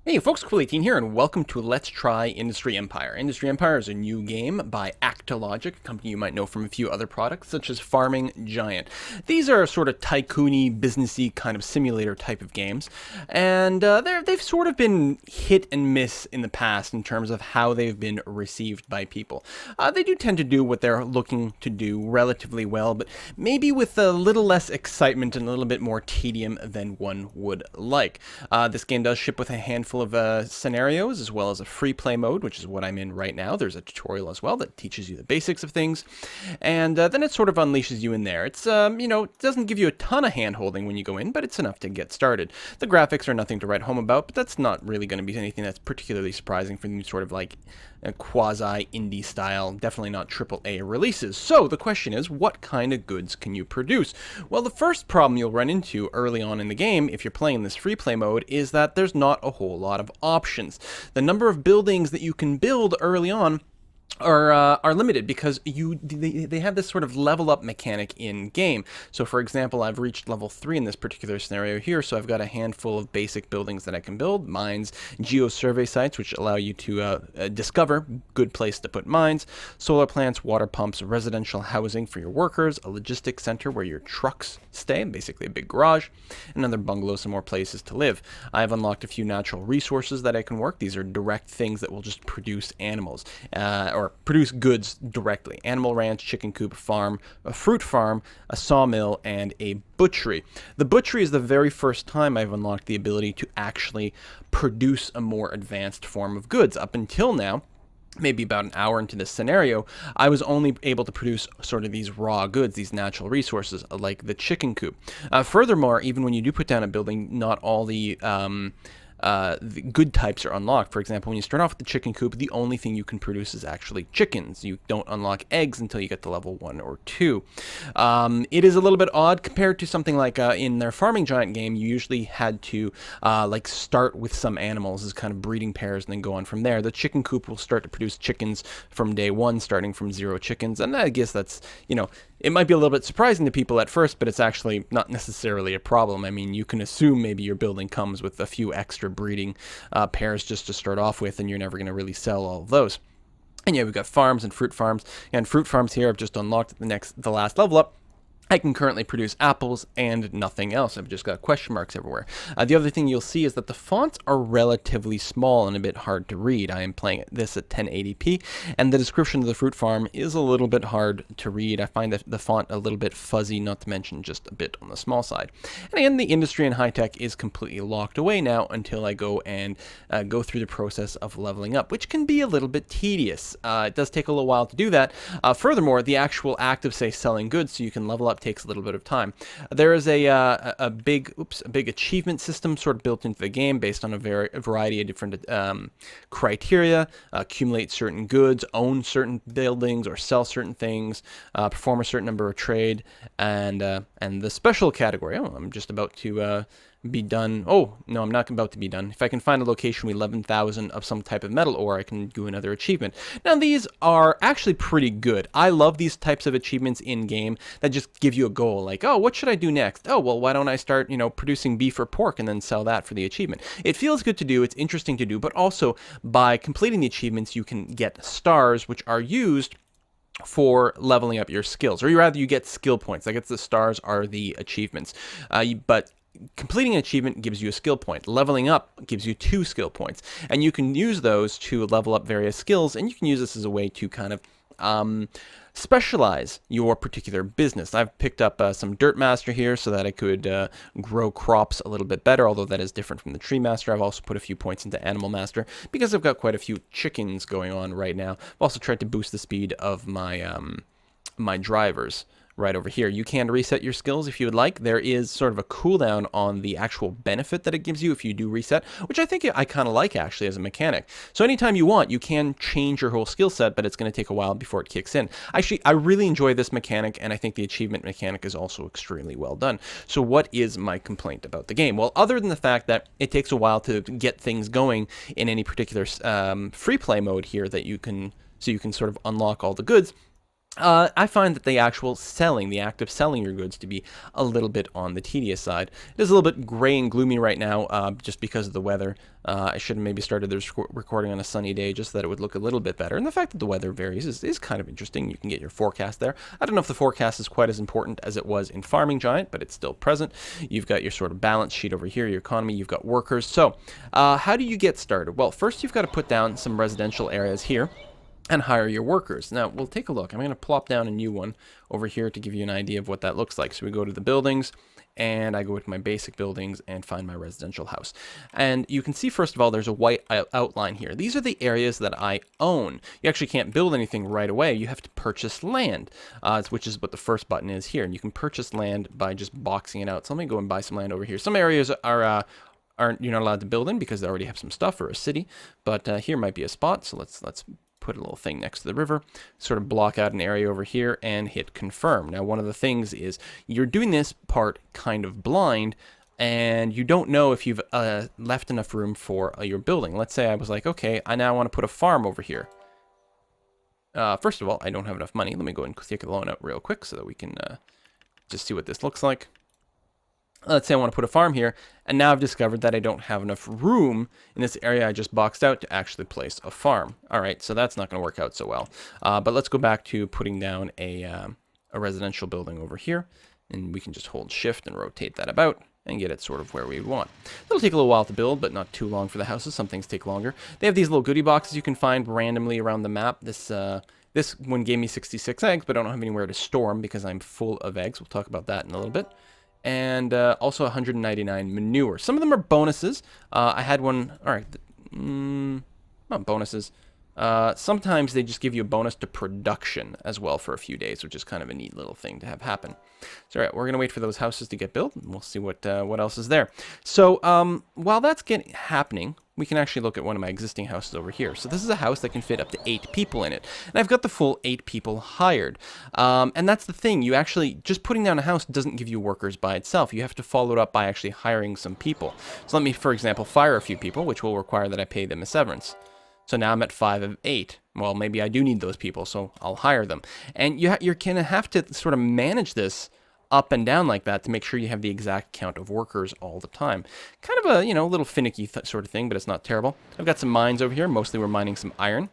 Hey folks, Cool18 here, and welcome to Let's Try Industry Empire. Industry Empire is a new game by Actologic, a company you might know from a few other products, such as Farming Giant. These are sort of tycoon-y, businessy kind of simulator type of games, and they've sort of been hit and miss in the past in terms of how they've been received by people. They do tend to do what they're looking to do relatively well, but maybe with a little less excitement and a little bit more tedium than one would like. This game does ship with a handful of scenarios, as well as a free play mode, which is what I'm in right now. There's a tutorial as well that teaches you the basics of things, and then it sort of unleashes you in there. It's, it doesn't give you a ton of hand-holding when you go in, but it's enough to get started. The graphics are nothing to write home about, but that's not really going to be anything that's particularly surprising for these sort of like quasi-indie style, definitely not AAA releases. So the question is, what kind of goods can you produce? Well, the first problem you'll run into early on in the game, if you're playing this free play mode, is that there's not a whole lot of options. The number of buildings that you can build early on are limited because they have this sort of level up mechanic in game. So for example, I've reached level 3 in this particular scenario here, so I've got a handful of basic buildings that I can build, mines, geo-survey sites which allow you to discover good place to put mines, solar plants, water pumps, residential housing for your workers, a logistics center where your trucks stay, basically a big garage, another bungalow, some more places to live. I've unlocked a few natural resources that I can work. These are direct things that will just produce animals, or produce goods directly. Animal ranch, chicken coop, farm, a fruit farm, a sawmill, and a butchery. The butchery is the very first time I've unlocked the ability to actually produce a more advanced form of goods. Up until now, maybe about an hour into this scenario, I was only able to produce sort of these raw goods, these natural resources, like the chicken coop. Furthermore, even when you do put down a building, not all the good types are unlocked. For example, when you start off with the chicken coop, the only thing you can produce is actually chickens. You don't unlock eggs until you get to level 1 or 2. It is a little bit odd compared to something like in their Farming Giant game. You usually had to like start with some animals as kind of breeding pairs and then go on from there. The chicken coop will start to produce chickens from day 1, starting from 0 chickens, and I guess that's, it might be a little bit surprising to people at first, but it's actually not necessarily a problem. I mean, you can assume maybe your building comes with a few extra breeding pairs just to start off with, and you're never going to really sell all of those. And yeah, we've got farms and fruit farms here I've just unlocked at the last level up. I can currently produce apples and nothing else. I've just got question marks everywhere. The other thing you'll see is that the fonts are relatively small and a bit hard to read. I am playing this at 1080p, and the description of the fruit farm is a little bit hard to read. I find that the font a little bit fuzzy, not to mention just a bit on the small side. And again, the industry and high-tech is completely locked away now until I go and go through the process of leveling up, which can be a little bit tedious. It does take a little while to do that. Furthermore, the actual act of, say, selling goods so you can level up takes a little bit of time. There is a big achievement system sort of built into the game based on a variety of different criteria. Accumulate certain goods, own certain buildings, or sell certain things, perform a certain number of trade, and the special category. Oh, I'm just about to be done. Oh, no, I'm not about to be done. If I can find a location with 11,000 of some type of metal ore, I can do another achievement. Now, these are actually pretty good. I love these types of achievements in-game that just give you a goal, like, oh, what should I do next? Oh, well, why don't I start, producing beef or pork and then sell that for the achievement? It feels good to do, it's interesting to do, but also by completing the achievements, you can get stars, which are used for leveling up your skills, or rather you get skill points. I guess the stars are the achievements, but completing an achievement gives you a skill point. Leveling up gives you 2 skill points, and you can use those to level up various skills, and you can use this as a way to kind of specialize your particular business. I've picked up some Dirt Master here so that I could grow crops a little bit better, although that is different from the Tree Master. I've also put a few points into Animal Master because I've got quite a few chickens going on right now. I've also tried to boost the speed of my my drivers right over here. You can reset your skills if you would like. There is sort of a cooldown on the actual benefit that it gives you if you do reset, which I think I kind of like actually as a mechanic. So anytime you want, you can change your whole skill set, but it's going to take a while before it kicks in. Actually, I really enjoy this mechanic, and I think the achievement mechanic is also extremely well done. So what is my complaint about the game? Well, other than the fact that it takes a while to get things going in any particular free play mode here that you can sort of unlock all the goods, I find that the actual selling, the act of selling your goods, to be a little bit on the tedious side. It is a little bit gray and gloomy right now, just because of the weather. I should have maybe started this recording on a sunny day just so that it would look a little bit better. And the fact that the weather varies is kind of interesting. You can get your forecast there. I don't know if the forecast is quite as important as it was in Farming Giant, but it's still present. You've got your sort of balance sheet over here, your economy, you've got workers. So how do you get started? Well, first you've got to put down some residential areas here and hire your workers. Now, we'll take a look. I'm going to plop down a new one over here to give you an idea of what that looks like. So we go to the buildings, and I go with my basic buildings and find my residential house. And you can see, first of all, there's a white outline here. These are the areas that I own. You actually can't build anything right away. You have to purchase land, which is what the first button is here. And you can purchase land by just boxing it out. So let me go and buy some land over here. Some areas you're not allowed to build in because they already have some stuff, or a city. But here might be a spot. So let's put a little thing next to the river, sort of block out an area over here and hit confirm. Now, one of the things is you're doing this part kind of blind, and you don't know if you've left enough room for your building. Let's say I was like, okay, I now want to put a farm over here. First of all, I don't have enough money. Let me go and take a loan out real quick so that we can just see what this looks like. Let's say I want to put a farm here, and now I've discovered that I don't have enough room in this area I just boxed out to actually place a farm. All right, so that's not going to work out so well. But let's go back to putting down a residential building over here, and we can just hold shift and rotate that about and get it sort of where we want. It'll take a little while to build, but not too long for the houses. Some things take longer. They have these little goodie boxes you can find randomly around the map. This one gave me 66 eggs, but I don't have anywhere to store them because I'm full of eggs. We'll talk about that in a little bit. And also 199 manure. Some of them are bonuses. I had one, all right, not bonuses. Sometimes they just give you a bonus to production as well for a few days, which is kind of a neat little thing to have happen. So, all right, we're gonna wait for those houses to get built, and we'll see what else is there. So, while that's happening, we can actually look at one of my existing houses over here. So this is a house that can fit up to 8 people in it. And I've got the full 8 people hired. And that's the thing. You actually, just putting down a house doesn't give you workers by itself. You have to follow it up by actually hiring some people. So let me, for example, fire a few people, which will require that I pay them a severance. So now I'm at 5 of 8. Well, maybe I do need those people, so I'll hire them. And you're going to have to sort of manage this up and down like that to make sure you have the exact count of workers all the time. Kind of a, little finicky sort of thing, but it's not terrible. I've got some mines over here. Mostly we're mining some iron.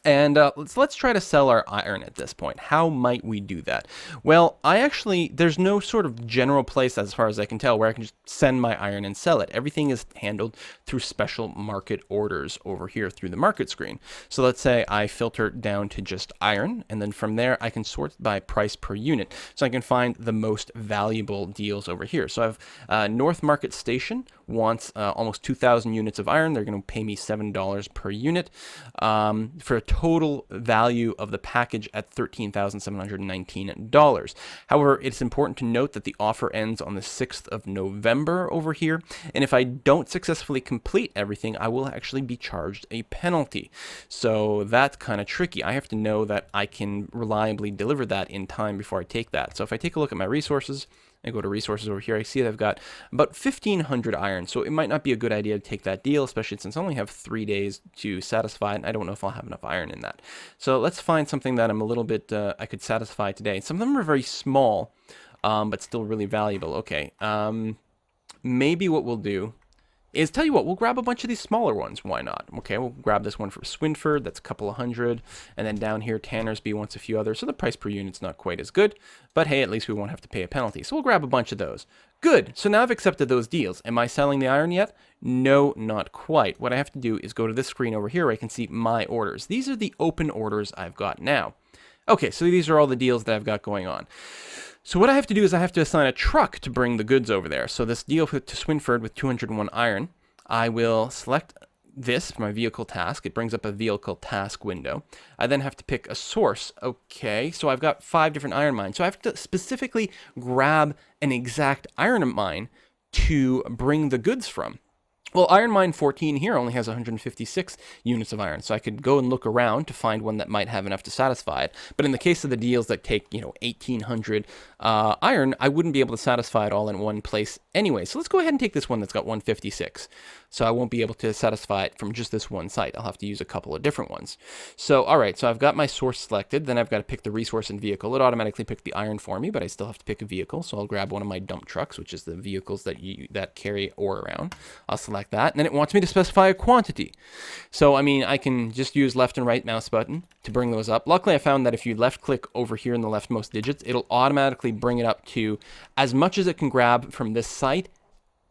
And let's try to sell our iron at this point. How might we do that? Well, there's no sort of general place, as far as I can tell, where I can just send my iron and sell it. Everything is handled through special market orders over here through the market screen. So let's say I filter down to just iron, and then from there I can sort by price per unit. So I can find the most valuable deals over here. So I've North Market Station wants almost 2,000 units of iron. They're going to pay me $7 per unit for a total value of the package at $13,719. However, it's important to note that the offer ends on the 6th of November over here, and if I don't successfully complete everything, I will actually be charged a penalty. So that's kind of tricky. I have to know that I can reliably deliver that in time before I take that. So if I take a look at my resources, I go to resources over here, I see that I've got about 1,500 iron, so it might not be a good idea to take that deal, especially since I only have 3 days to satisfy it, and I don't know if I'll have enough iron in that. So let's find something that I'm a little bit, I could satisfy today. Some of them are very small, but still really valuable. Okay, maybe what we'll do is, tell you what, we'll grab a bunch of these smaller ones. Why not? Okay, we'll grab this one from Swinford. That's a couple of hundred. And then down here, Tannersby wants a few others. So the price per unit's not quite as good. But hey, at least we won't have to pay a penalty. So we'll grab a bunch of those. Good. So now I've accepted those deals. Am I selling the iron yet? No, not quite. What I have to do is go to this screen over here where I can see my orders. These are the open orders I've got now. Okay, so these are all the deals that I've got going on. So what I have to do is I have to assign a truck to bring the goods over there. So this deal to Swinford with 201 iron, I will select this for my vehicle task. It brings up a vehicle task window. I then have to pick a source. Okay, so I've got 5 different iron mines. So I have to specifically grab an exact iron mine to bring the goods from. Well, Iron Mine 14 here only has 156 units of iron, so I could go and look around to find one that might have enough to satisfy it. But in the case of the deals that take, 1,800 iron, I wouldn't be able to satisfy it all in one place anyway. So let's go ahead and take this one that's got 156. So I won't be able to satisfy it from just this one site. I'll have to use a couple of different ones. So, all right, so I've got my source selected. Then I've got to pick the resource and vehicle. It automatically picked the iron for me, but I still have to pick a vehicle. So I'll grab one of my dump trucks, which is the vehicles that carry ore around. I'll select that, and then it wants me to specify a quantity. So, I mean, I can just use left and right mouse button to bring those up. Luckily, I found that if you left click over here in the leftmost digits, it'll automatically bring it up to as much as it can grab from this site,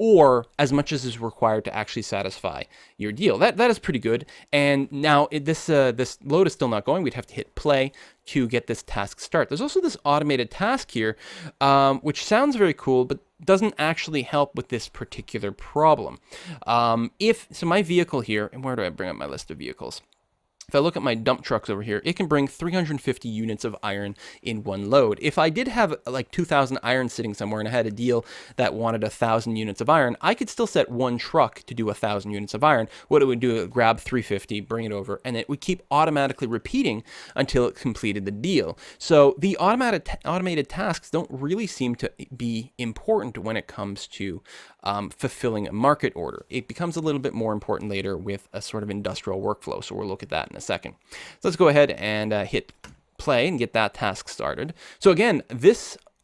or as much as is required to actually satisfy your deal. That is pretty good. And now this load is still not going. We'd have to hit play to get this task start. There's also this automated task here, which sounds very cool, but doesn't actually help with this particular problem. So my vehicle here, and where do I bring up my list of vehicles? If I look at my dump trucks over here, it can bring 350 units of iron in one load. If I did have like 2,000 iron sitting somewhere and I had a deal that wanted 1,000 units of iron, I could still set one truck to do 1,000 units of iron. What it would do, it would grab 350, bring it over, and it would keep automatically repeating until it completed the deal. So the automated tasks don't really seem to be important when it comes to fulfilling a market order. It becomes a little bit more important later with a sort of industrial workflow. So we'll look at that in a second. So let's go ahead and hit play and get that task started. So again,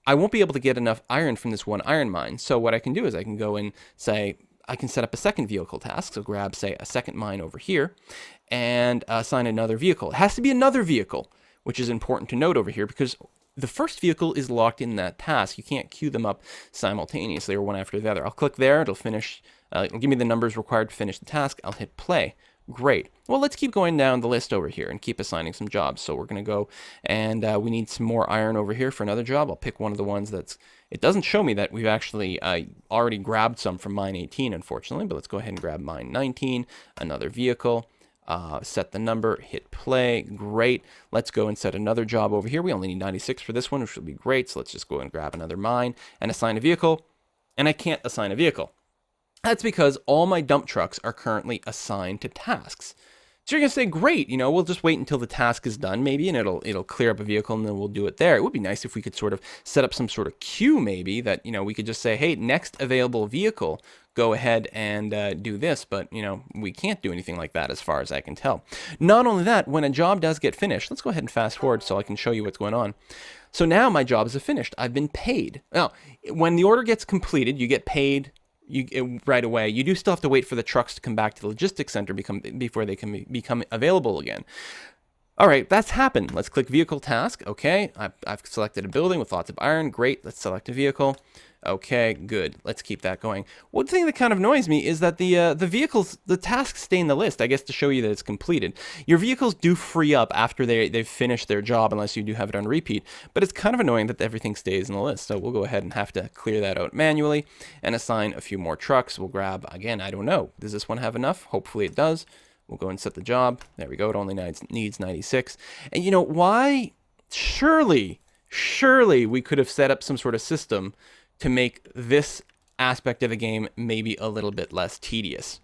I won't be able to get enough iron from this one iron mine. So what I can do is I can go and say, I can set up a second vehicle task. So grab, say, a second mine over here and assign another vehicle. It has to be another vehicle, which is important to note over here because the first vehicle is locked in that task. You can't queue them up simultaneously or one after the other. I'll click there. It'll finish. It'll give me the numbers required to finish the task. I'll hit play. Great. Well, let's keep going down the list over here and keep assigning some jobs. So we're going to go and we need some more iron over here for another job. I'll pick one of the ones it doesn't show me that we've actually already grabbed some from mine 18, unfortunately, but let's go ahead and grab mine 19, another vehicle. Set the number, hit play, great. Let's go and set another job over here. We only need 96 for this one, which will be great. So let's just go and grab another mine and assign a vehicle. And I can't assign a vehicle. That's because all my dump trucks are currently assigned to tasks. So you're going to say, great, we'll just wait until the task is done maybe, and it'll clear up a vehicle and then we'll do it there. It would be nice if we could sort of set up some sort of queue maybe that, we could just say, hey, next available vehicle, go ahead and do this. But, we can't do anything like that as far as I can tell. Not only that, when a job does get finished, let's go ahead and fast forward so I can show you what's going on. So now my jobs are finished. I've been paid. Now, when the order gets completed, you get paid right away. You do still have to wait for the trucks to come back to the logistics center before they can become available again. All right, that's happened. Let's click vehicle task. Okay, I've selected a building with lots of iron. Great, let's select a vehicle. Okay, good. Let's keep that going. One thing that kind of annoys me is that the vehicles, the tasks stay in the list, I guess, to show you that it's completed. Your vehicles do free up after they've finished their job, unless you do have it on repeat, but it's kind of annoying that everything stays in the list. So we'll go ahead and have to clear that out manually and assign a few more trucks. We'll grab, again, I don't know. Does this one have enough? Hopefully it does. We'll go and set the job. There we go. It only needs 96. And why? Surely we could have set up some sort of system to make this aspect of the game maybe a little bit less tedious.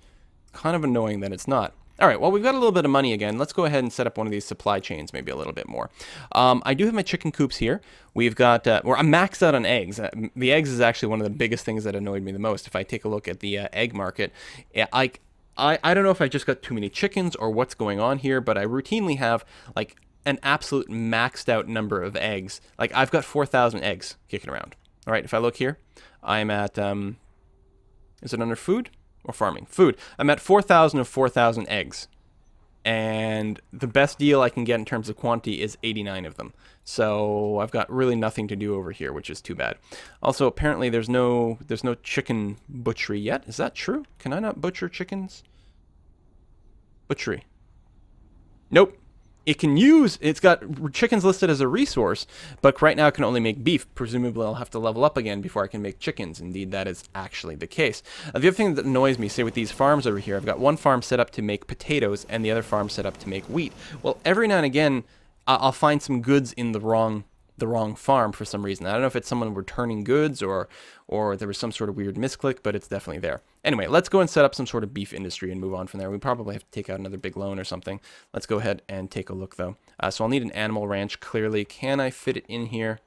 Kind of annoying that it's not. All right, well, we've got a little bit of money again. Let's go ahead and set up one of these supply chains maybe a little bit more. I do have my chicken coops here. We've got, I'm maxed out on eggs. The eggs is actually one of the biggest things that annoyed me the most. If I take a look at the egg market, I don't know if I just got too many chickens or what's going on here, but I routinely have like an absolute maxed out number of eggs. Like I've got 4,000 eggs kicking around. All right, if I look here, I'm at, is it under food or farming? Food. I'm at 4,000 of 4,000 eggs. And the best deal I can get in terms of quantity is 89 of them. So I've got really nothing to do over here, which is too bad. Also, apparently there's no chicken butchery yet. Is that true? Can I not butcher chickens? Butchery. Nope. It's got chickens listed as a resource, but right now it can only make beef. Presumably I'll have to level up again before I can make chickens. Indeed, that is actually the case. The other thing that annoys me, say with these farms over here, I've got one farm set up to make potatoes and the other farm set up to make wheat. Well, every now and again, I'll find some goods in the wrong the wrong farm for some reason. I don't know if it's someone returning goods or there was some sort of weird misclick, but it's definitely there. Anyway, let's go and set up some sort of beef industry and move on from there. We probably have to take out another big loan or something. Let's go ahead and take a look, though. So I'll need an animal ranch, clearly. Can I fit it in here?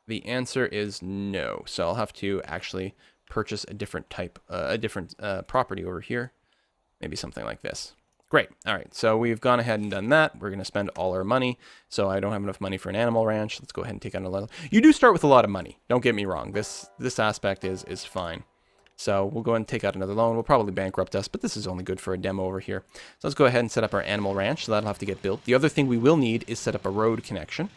The answer is no. So I'll have to actually purchase a different type, property over here. Maybe something like this. Great. All right. So we've gone ahead and done that. We're going to spend all our money. So I don't have enough money for an animal ranch. Let's go ahead and take out a level. You do start with a lot of money. Don't get me wrong. This aspect is fine. So we'll go ahead and take out another loan. We'll probably bankrupt us, but this is only good for a demo over here. So let's go ahead and set up our animal ranch. So that'll have to get built. The other thing we will need is set up a road connection.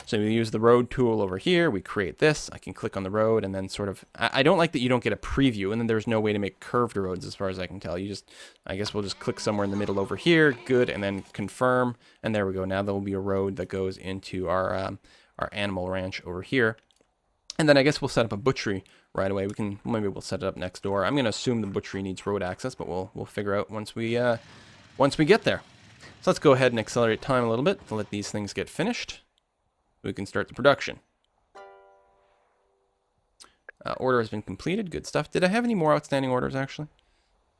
So we use the road tool over here. We create this. I can click on the road and then sort of, I don't like that you don't get a preview and then there's no way to make curved roads as far as I can tell. I guess we'll just click somewhere in the middle over here. Good. And then confirm. And there we go. Now there will be a road that goes into our animal ranch over here. And then I guess we'll set up a butchery right away. Maybe we'll set it up next door. I'm going to assume the butchery needs road access, but we'll figure out once we get there. So let's go ahead and accelerate time a little bit to let these things get finished. We can start the production. Order has been completed. Good stuff. Did I have any more outstanding orders actually?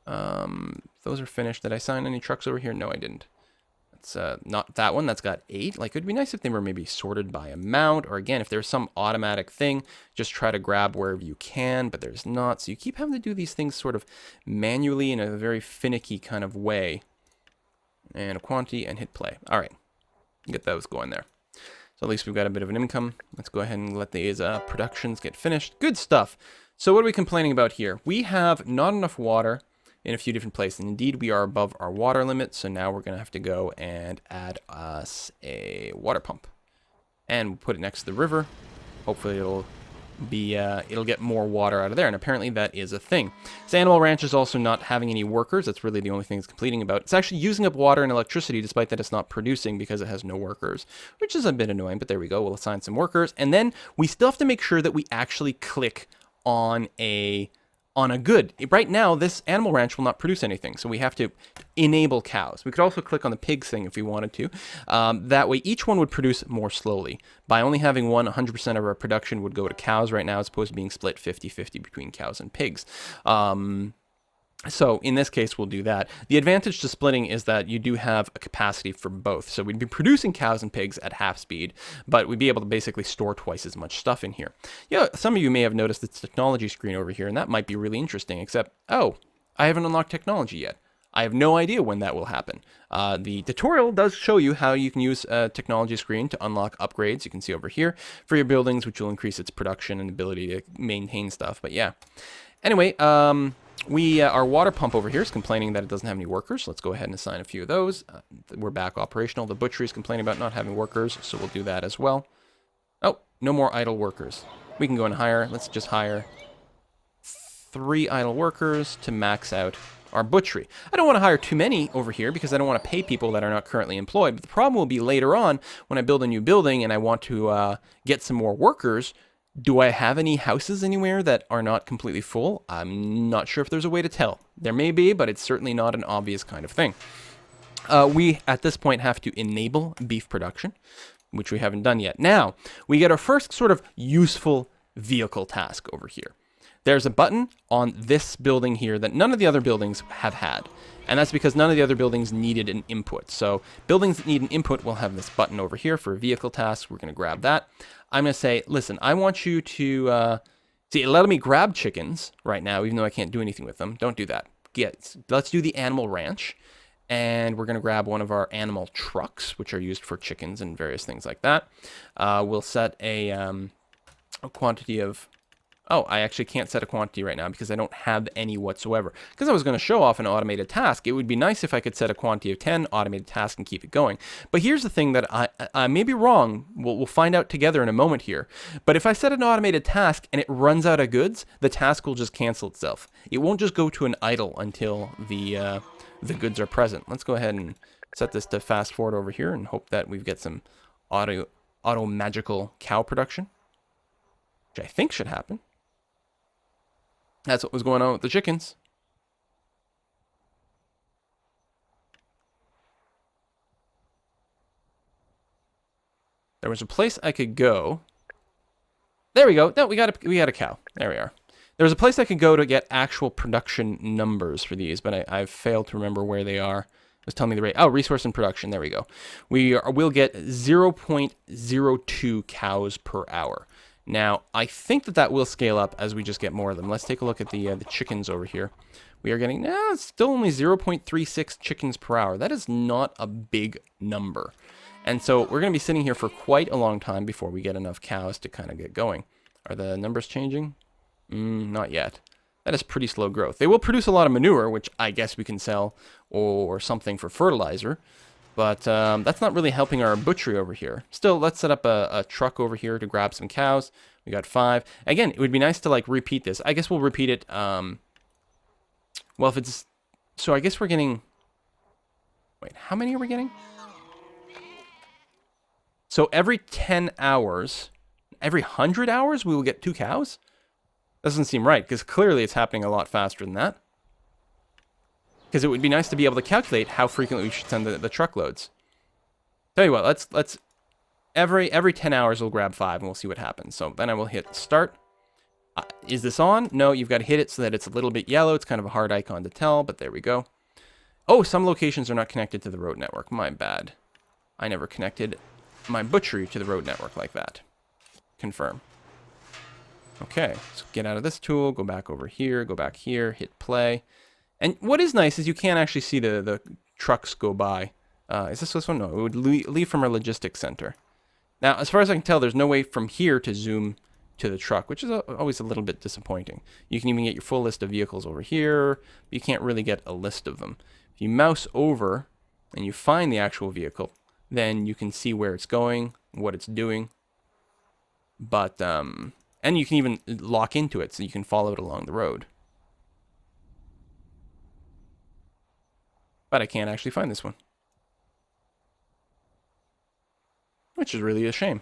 Those are finished. Did I sign any trucks over here? No, I didn't. It's not that one. That's got 8. Like, it'd be nice if they were maybe sorted by amount, or again, if there's some automatic thing, just try to grab wherever you can, but there's not. So you keep having to do these things sort of manually in a very finicky kind of way. And a quantity and hit play. All right, get those going there. So at least we've got a bit of an income. Let's go ahead and let these productions get finished. Good stuff. So what are we complaining about here? We have not enough water in a few different places. And indeed, we are above our water limit, so now we're going to have to go and add us a water pump. And we'll put it next to the river. Hopefully it'll get more water out of there, and apparently that is a thing. This animal ranch is also not having any workers. That's really the only thing it's completing about. It's actually using up water and electricity, despite that it's not producing because it has no workers, which is a bit annoying, but there we go. We'll assign some workers, and then we still have to make sure that we actually click on a good. Right now, this animal ranch will not produce anything, so we have to enable cows. We could also click on the pigs thing if we wanted to. That way, each one would produce more slowly. By only having one, 100% of our production would go to cows right now, as opposed to being split 50-50 between cows and pigs. So in this case, we'll do that. The advantage to splitting is that you do have a capacity for both. So we'd be producing cows and pigs at half speed, but we'd be able to basically store twice as much stuff in here. Yeah, some of you may have noticed this technology screen over here, and that might be really interesting, except, oh, I haven't unlocked technology yet. I have no idea when that will happen. The tutorial does show you how you can use a technology screen to unlock upgrades. You can see over here for your buildings, which will increase its production and ability to maintain stuff. But yeah. Anyway, our water pump over here is complaining that it doesn't have any workers. Let's go ahead and assign a few of those. We're back operational. The butchery is complaining about not having workers, so we'll do that as well. Oh, no more idle workers. We can go and hire. Let's just hire 3 idle workers to max out our butchery. I don't want to hire too many over here because I don't want to pay people that are not currently employed. But the problem will be later on when I build a new building and I want to get some more workers. Do I have any houses anywhere that are not completely full? I'm not sure if there's a way to tell. There may be, but it's certainly not an obvious kind of thing. We, at this point, have to enable beef production, which we haven't done yet. Now, we get our first sort of useful vehicle task over here. There's a button on this building here that none of the other buildings have had. And that's because none of the other buildings needed an input. So buildings that need an input will have this button over here for a vehicle task. We're going to grab that. I'm going to say, listen, I want you to, see, it let me grab chickens right now, even though I can't do anything with them. Don't do that. Let's do the animal ranch. And we're going to grab one of our animal trucks, which are used for chickens and various things like that. We'll set a quantity of... Oh, I actually can't set a quantity right now because I don't have any whatsoever. Because I was going to show off an automated task. It would be nice if I could set a quantity of 10 automated tasks and keep it going. But here's the thing that I may be wrong. We'll find out together in a moment here. But if I set an automated task and it runs out of goods, the task will just cancel itself. It won't just go to an idle until the goods are present. Let's go ahead and set this to fast forward over here and hope that we get some auto magical cow production, which I think should happen. That's what was going on with the chickens. There was a place I could go. There we go. No, we got a cow. There we are. There was a place I could go to get actual production numbers for these, but I've failed to remember where they are. It was telling me the rate. Oh, resource and production. There we go. We'll get 0.02 cows per hour. Now, I think that will scale up as we just get more of them. Let's take a look at the chickens over here. We are getting, still only 0.36 chickens per hour. That is not a big number. And so we're going to be sitting here for quite a long time before we get enough cows to kind of get going. Are the numbers changing? Not yet. That is pretty slow growth. They will produce a lot of manure, which I guess we can sell, or something for fertilizer. But that's not really helping our butchery over here. Still, let's set up a truck over here to grab some cows. We got 5. Again, it would be nice to like repeat this. I guess we'll repeat it. Well, if it's... So I guess we're getting... Wait, how many are we getting? So every 10 hours, every 100 hours, we will get 2 cows? Doesn't seem right, because clearly it's happening a lot faster than that. Because it would be nice to be able to calculate how frequently we should send the truckloads. Tell you what, let's every 10 hours we'll grab 5 and we'll see what happens. So then I will hit start. Is this on? No, you've got to hit it so that it's a little bit yellow. It's kind of a hard icon to tell, but there we go. Oh, some locations are not connected to the road network. My bad. I never connected my butchery to the road network like that. Confirm. Okay, so get out of this tool, go back over here, go back here, hit play. And what is nice is you can't actually see the trucks go by. Is this one? No, it would leave from our logistics center. Now, as far as I can tell, there's no way from here to zoom to the truck, which is always a little bit disappointing. You can even get your full list of vehicles over here, but you can't really get a list of them. If you mouse over and you find the actual vehicle, then you can see where it's going, what it's doing. But, and you can even lock into it so you can follow it along the road. But I can't actually find this one, which is really a shame.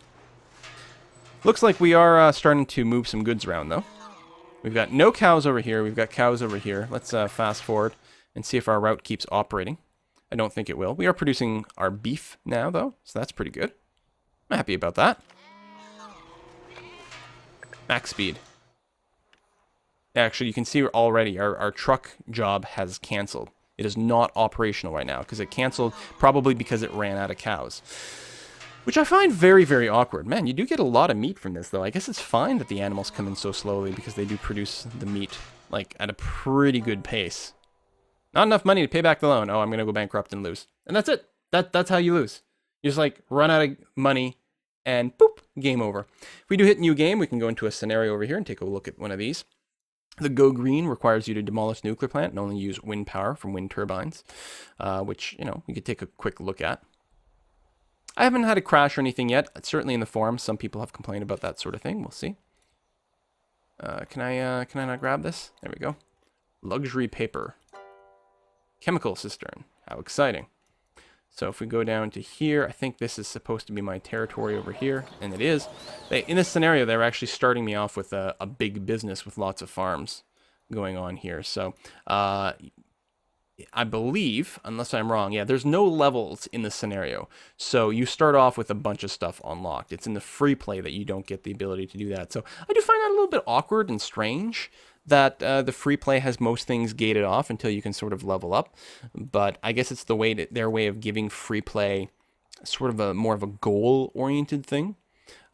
Looks like we are starting to move some goods around, though. We've got no cows over here. We've got cows over here. Let's fast forward and see if our route keeps operating. I don't think it will. We are producing our beef now, though, so that's pretty good. I'm happy about that. Max speed. Actually, you can see already our truck job has canceled. It is not operational right now because it canceled probably because it ran out of cows. Which I find very, very awkward. Man, you do get a lot of meat from this, though. I guess it's fine that the animals come in so slowly because they do produce the meat, like, at a pretty good pace. Not enough money to pay back the loan. Oh, I'm going to go bankrupt and lose. And that's it. That's how you lose. You just, like, run out of money and boop, game over. If we do hit new game, we can go into a scenario over here and take a look at one of these. The Go Green requires you to demolish a nuclear plant and only use wind power from wind turbines, which, you know, we could take a quick look at. I haven't had a crash or anything yet. Certainly in the forums, some people have complained about that sort of thing. We'll see. Can I not grab this? There we go. Luxury paper. Chemical cistern. How exciting. So if we go down to here, I think this is supposed to be my territory over here, and it is. In this scenario, they're actually starting me off with a big business with lots of farms going on here. So I believe, unless I'm wrong, yeah, there's no levels in the scenario. So you start off with a bunch of stuff unlocked. It's in the free play that you don't get the ability to do that. So I do find that a little bit awkward and strange that the free play has most things gated off until you can sort of level up. But I guess it's their way of giving free play sort of more of a goal-oriented thing.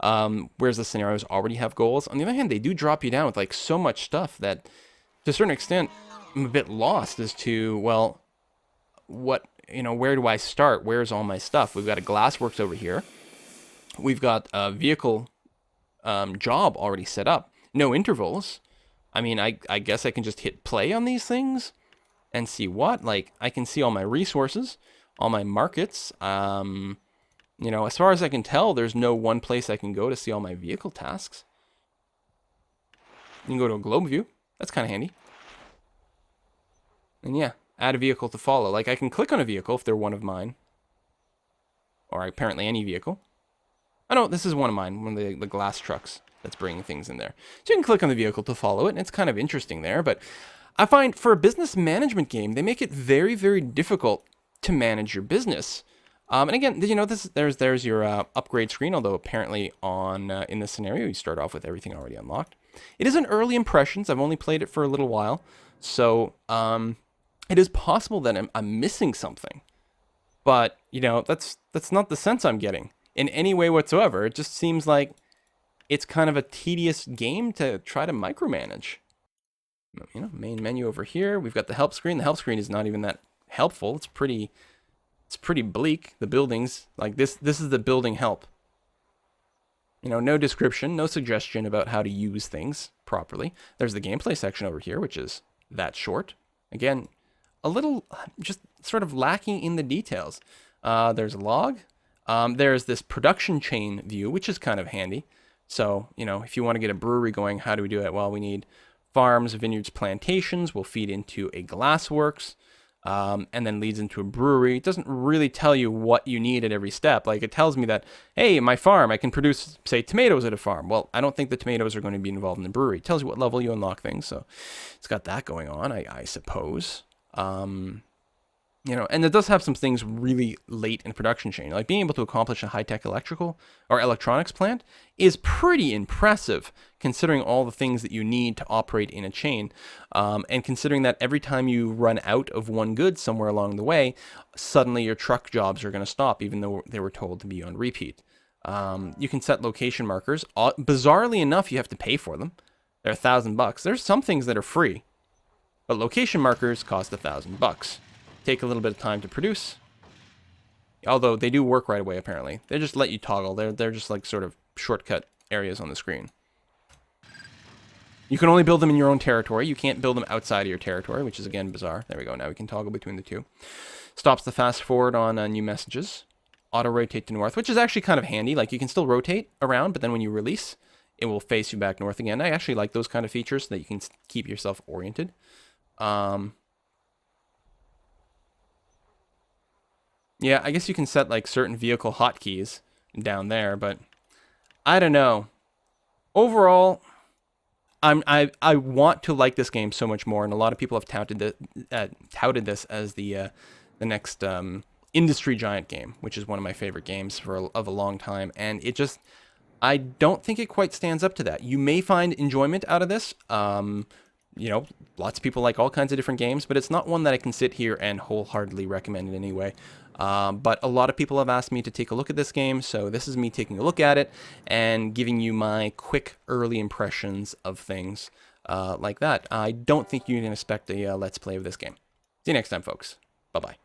Whereas the scenarios already have goals. On the other hand, they do drop you down with like so much stuff that to a certain extent, I'm a bit lost as to, well, what, you know, where do I start? Where's all my stuff? We've got a glassworks over here. We've got a vehicle job already set up. No intervals. I mean, I guess I can just hit play on these things and see what, like, I can see all my resources, all my markets. You know, as far as I can tell, there's no one place I can go to see all my vehicle tasks. You can go to a globe view. That's kind of handy. And yeah, add a vehicle to follow. Like, I can click on a vehicle if they're one of mine. Or apparently any vehicle. Oh no, this is one of mine, one of the glass trucks that's bringing things in there. So you can click on the vehicle to follow it, and it's kind of interesting there. But I find for a business management game, they make it very, very difficult to manage your business. And again, you know, there's your upgrade screen. Although apparently on in this scenario, you start off with everything already unlocked. It is an early impressions. I've only played it for a little while, so it is possible that I'm missing something. But you know, that's not the sense I'm getting in any way whatsoever. It just seems like it's kind of a tedious game to try to micromanage. You know, main menu over here. We've got the help screen. The help screen is not even that helpful. It's pretty bleak. The buildings, like this is the building help. You know, no description, no suggestion about how to use things properly. There's the gameplay section over here, which is that short. Again, a little just sort of lacking in the details. There's a log. There's this production chain view, which is kind of handy. So, you know, if you want to get a brewery going, how do we do it? Well, we need farms, vineyards, plantations. Will feed into a glassworks. And then leads into a brewery. It doesn't really tell you what you need at every step. Like, it tells me that, hey, my farm, I can produce, say, tomatoes at a farm. Well, I don't think the tomatoes are going to be involved in the brewery. It tells you what level you unlock things. So it's got that going on, I suppose. You know, and it does have some things really late in production chain. Like being able to accomplish a high-tech electrical or electronics plant is pretty impressive, considering all the things that you need to operate in a chain, and considering that every time you run out of one good somewhere along the way, suddenly your truck jobs are going to stop, even though they were told to be on repeat. You can set location markers. Bizarrely enough, you have to pay for them. They're $1,000. There's some things that are free, but location markers cost $1,000. Take a little bit of time to produce, although they do work right away. Apparently, they just let you toggle. They're just like sort of shortcut areas on the screen. You can only build them in your own territory. You can't build them outside of your territory, which is again bizarre. There we go. Now we can toggle between the two. Stops the fast forward on new messages. Auto rotate to north, which is actually kind of handy. Like you can still rotate around, but then when you release, it will face you back north again. I actually like those kind of features so that you can keep yourself oriented. Yeah, I guess you can set like certain vehicle hotkeys down there, but I don't know. Overall, I want to like this game so much more, and a lot of people have touted this as the next industry giant game, which is one of my favorite games of a long time, and it just I don't think it quite stands up to that. You may find enjoyment out of this. You know, lots of people like all kinds of different games, but it's not one that I can sit here and wholeheartedly recommend in any way. But a lot of people have asked me to take a look at this game, so this is me taking a look at it and giving you my quick early impressions of things like that. I don't think you can expect a Let's Play of this game. See you next time, folks. Bye-bye.